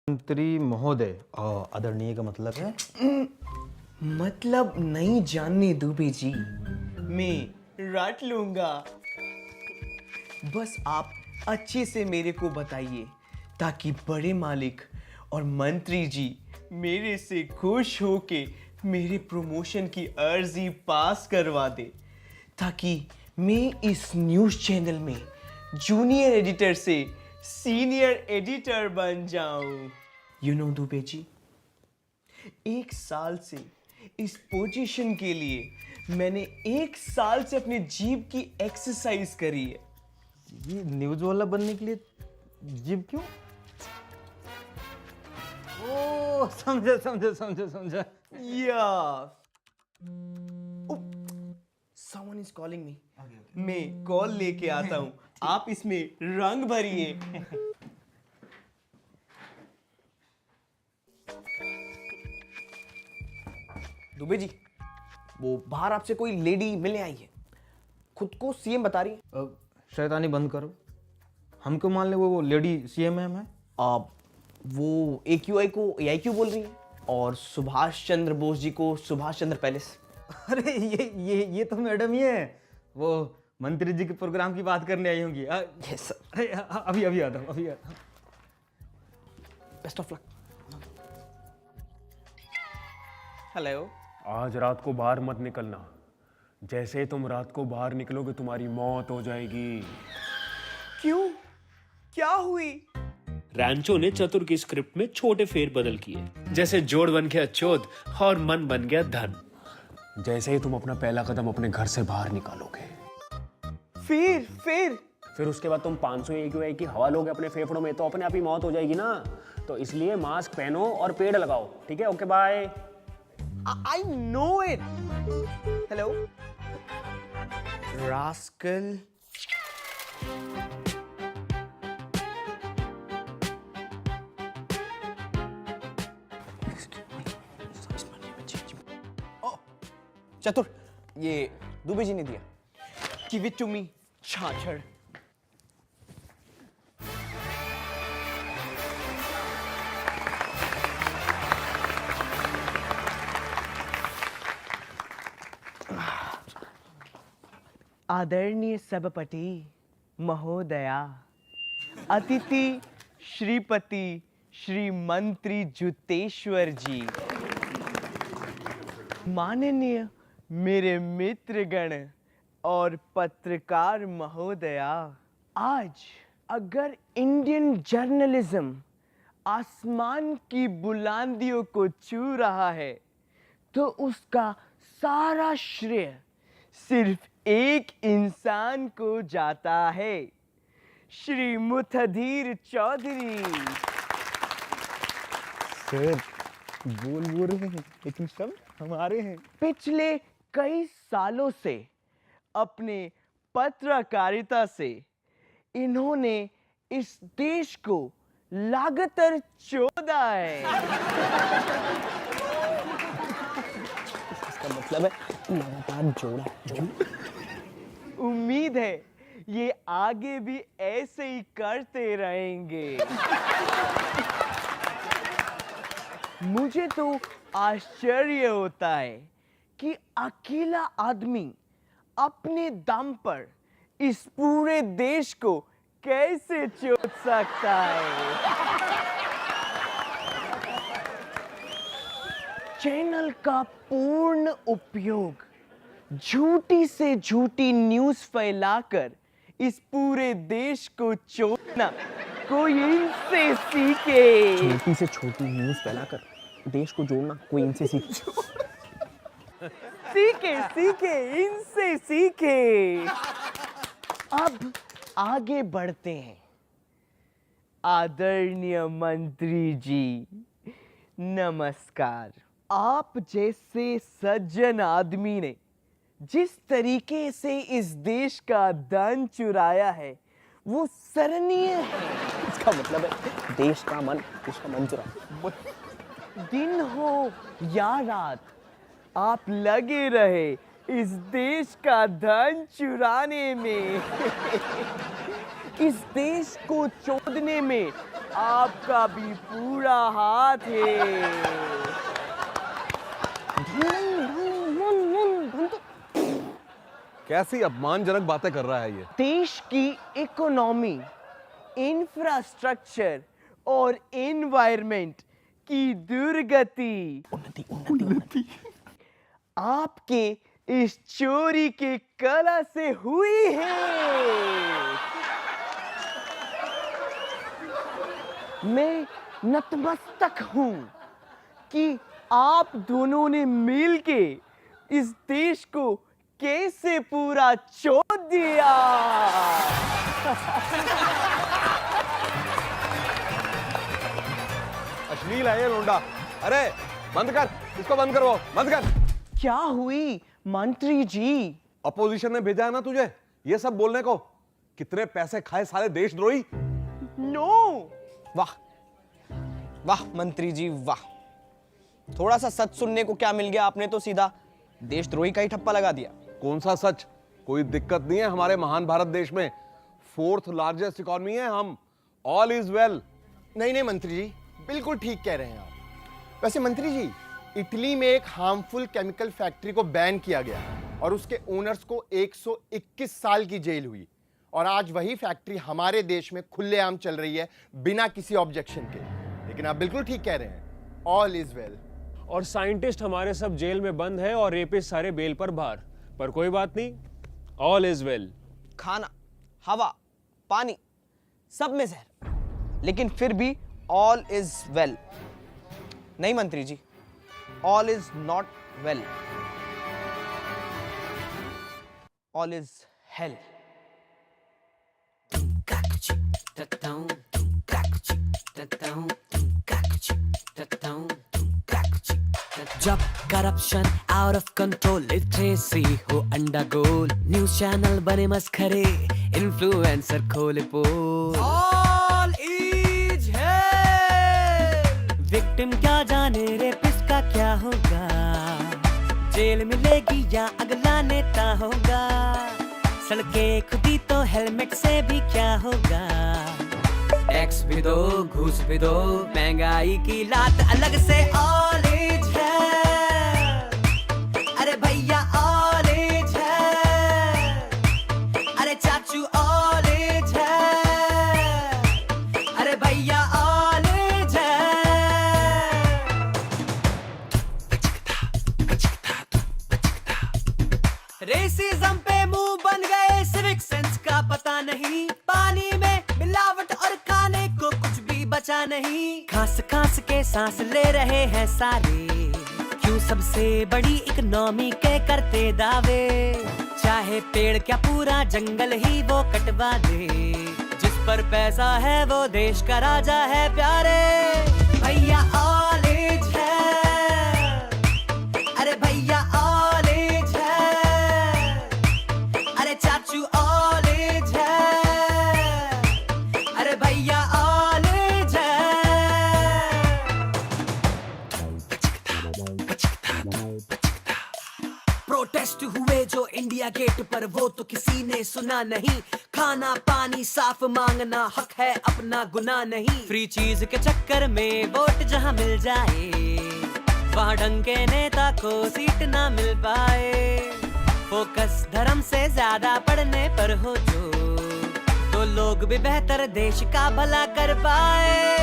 मंत्री महोदय। आदरणीय का मतलब है मतलब नहीं जानने दुबे जी, मैं रट लूंगा। बस आप अच्छे से मेरे को बताइए ताकि बड़े मालिक और मंत्री जी मेरे से खुश होके मेरे प्रमोशन की अर्जी पास करवा दे, ताकि मैं इस न्यूज़ चैनल में जूनियर एडिटर से सीनियर एडिटर बन जाऊं। यू नो दुबे जी, 1 साल से इस पोजीशन के लिए मैंने 1 साल से अपने जीभ की एक्सरसाइज करी है। ये न्यूज वाला बनने के लिए जिम क्यों? ओ समझा समझा समझा समझा। Yeah. Oh, someone is calling me. मैं कॉल लेके आता हूँ, आप इसमें रंग भरिए। दुबे जी, वो बाहर आपसे कोई लेडी मिलने आई है, खुद को सीएम बता रही है। शैतानी बंद करो। हमको मान ले वो लेडी सीएमएम है। वो AQI को AIQ बोल रही है और सुभाष चंद्र बोस जी को सुभाष चंद्र पैलेस। अरे ये तो मैडम ही है, वो मंत्री जी के प्रोग्राम की बात करने आई होंगी। Yes sir. अरे अभी आता हूँ, अभी आता हूँ। Best of luck. हेलो। आज रात को बाहर मत निकलना। जैसे ही तुम रात को बाहर निकलोगे तुम्हारी मौत हो जाएगी। क्यों? क्या हुई? रैंचो ने चतुर की स्क्रिप्ट में छोटे फेरबदल किए, जैसे जोड़ बन गया चोद और मन बन गया धन। जैसे ही तुम अपना पहला कदम अपने घर से बाहर निकालोगे, फिर उसके बाद तुम 500 AQI की हवा लोगे अपने फेफड़ों में, तो अपने आप ही मौत हो जाएगी ना। तो इसलिए मास्क पहनो और पेड़ लगाओ। ठीक है? Okay bye. I know it. Hello. Rascal. Oh, चतुर, ये दुबे जी ने दिया। Give it to me, छाछड़। आदरणीय सभापति महोदया, अतिथि श्रीपति श्री मंत्री जुतेश्वर जी, माननीय मेरे मित्रगण और पत्रकार महोदया, आज अगर इंडियन जर्नलिज्म आसमान की बुलंदियों को छू रहा है तो उसका सारा श्रेय सिर्फ एक इंसान को जाता है, श्री मुथधीर चौधरी। सर बोल रहे हैं लेकिन सब हमारे हैं। पिछले कई सालों से अपने पत्रकारिता से इन्होंने इस देश को लगातार चोदा है। इसका मतलब है लगातार जोड़ा। उम्मीद है ये आगे भी ऐसे ही करते रहेंगे। मुझे तो आश्चर्य होता है कि अकेला आदमी अपने दम पर इस पूरे देश को कैसे चोद सकता है। चैनल का पूर्ण उपयोग झूठी से झूठी न्यूज़ फैलाकर इस पूरे देश को चोदना कोई इनसे सीखे। छोटी से छोटी न्यूज़ फैलाकर देश को जोड़ना कोई इनसे सीखे। सीखे इनसे सीखे। अब आगे बढ़ते हैं। आदरणीय मंत्री जी, नमस्कार। आप जैसे सज्जन आदमी ने जिस तरीके से इस देश का धन चुराया है वो सराहनीय है। इसका मतलब है देश का मन, उसका मन चुरा। दिन हो या रात आप लगे रहे इस देश का धन चुराने में। इस देश को चोदने में आपका भी पूरा हाथ है। कैसी अपमानजनक बातें कर रहा है ये। देश की इकोनॉमी, इंफ्रास्ट्रक्चर और एनवायरनमेंट की दुर्गति आपके इस चोरी के कला से हुई है। मैं नतमस्तक हूं कि आप दोनों ने मिलके इस देश को कैसे पूरा छोड़ दिया। अश्लील है ये लोंडा। अरे बंद कर, इसको बंद करो, बंद कर। क्या हुई मंत्री जी? अपोजिशन ने भेजा है ना तुझे ये सब बोलने को। कितने पैसे खाए साले देशद्रोही। नो। वाह वाह मंत्री जी वाह, थोड़ा सा सच सुनने को क्या मिल गया, आपने तो सीधा देशद्रोही का ही ठप्पा लगा दिया। कौन सा सच? कोई दिक्कत नहीं है हमारे महान भारत देश में। 4th लार्जेस्ट इकोनॉमी है हम। All is well. नहीं नहीं मंत्री जी, बिल्कुल ठीक कह रहे हैं आप। वैसे मंत्री जी, इटली में एक हार्मफुल केमिकल फैक्ट्री को बैन किया गया और उसके ओनर्स को 121 साल की जेल हुई, और आज वही फैक्ट्री हमारे देश में खुलेआम चल रही है बिना किसी ऑब्जेक्शन के। लेकिन आप बिल्कुल ठीक कह रहे हैं, ऑल इज वेल। और साइंटिस्ट हमारे सब जेल में बंद है और रेपिस्ट सारे बेल पर बाहर, पर कोई बात नहीं, ऑल इज वेल। खाना, हवा, पानी, सब में जहर, लेकिन फिर भी ऑल इज वेल। नहीं मंत्री जी, all is not well, all is hell. जब corruption out of control, literacy हो अंडरगोल, न्यूज़ चैनल बने मस्खरे, इन्फ्लुएंसर खोले पोल, ऑल इज हेल। विक्टिम क्या जाने रेपिस्ट का क्या होगा, जेल मिलेगी या अगला नेता होगा, सड़कें खुदी तो हेलमेट से भी क्या होगा, टैक्स भी दो, घूस भी दो, महंगाई की लात अलग से, ऑल इज है। अरे भैया ऑल इज है, अरे चाचू ऑल इज है, अरे भैया ऑल इज है। रेसिज्म पे मुंह बन गए, सिविक सेंस का पता नहीं, पानी में मिलावट और खाने को कुछ भी बचा नहीं, खास खास के सांस ले रहे हैं सारे, क्यों सबसे बड़ी इकोनॉमी के करते दावे, चाहे पेड़ क्या पूरा जंगल ही वो कटवा दे, जिस पर पैसा है वो देश का राजा है प्यारे, भैया ऑल इज है, अरे भैया ऑल इज है, अरे चाचू ऑल इज है, अरे भैया ऑल इज है। प्रोटेस्ट हुए जो इंडिया गेट पर, वो तो किसी ने सुना नहीं, खाना पानी साफ मांगना हक है अपना गुनाह नहीं, फ्री चीज के चक्कर में वोट जहां मिल जाए, वहां ढंग के नेता को सीट ना मिल पाए, फोकस धर्म से ज्यादा पढ़ने पर हो जो, तो लोग भी बेहतर देश का भला कर पाए।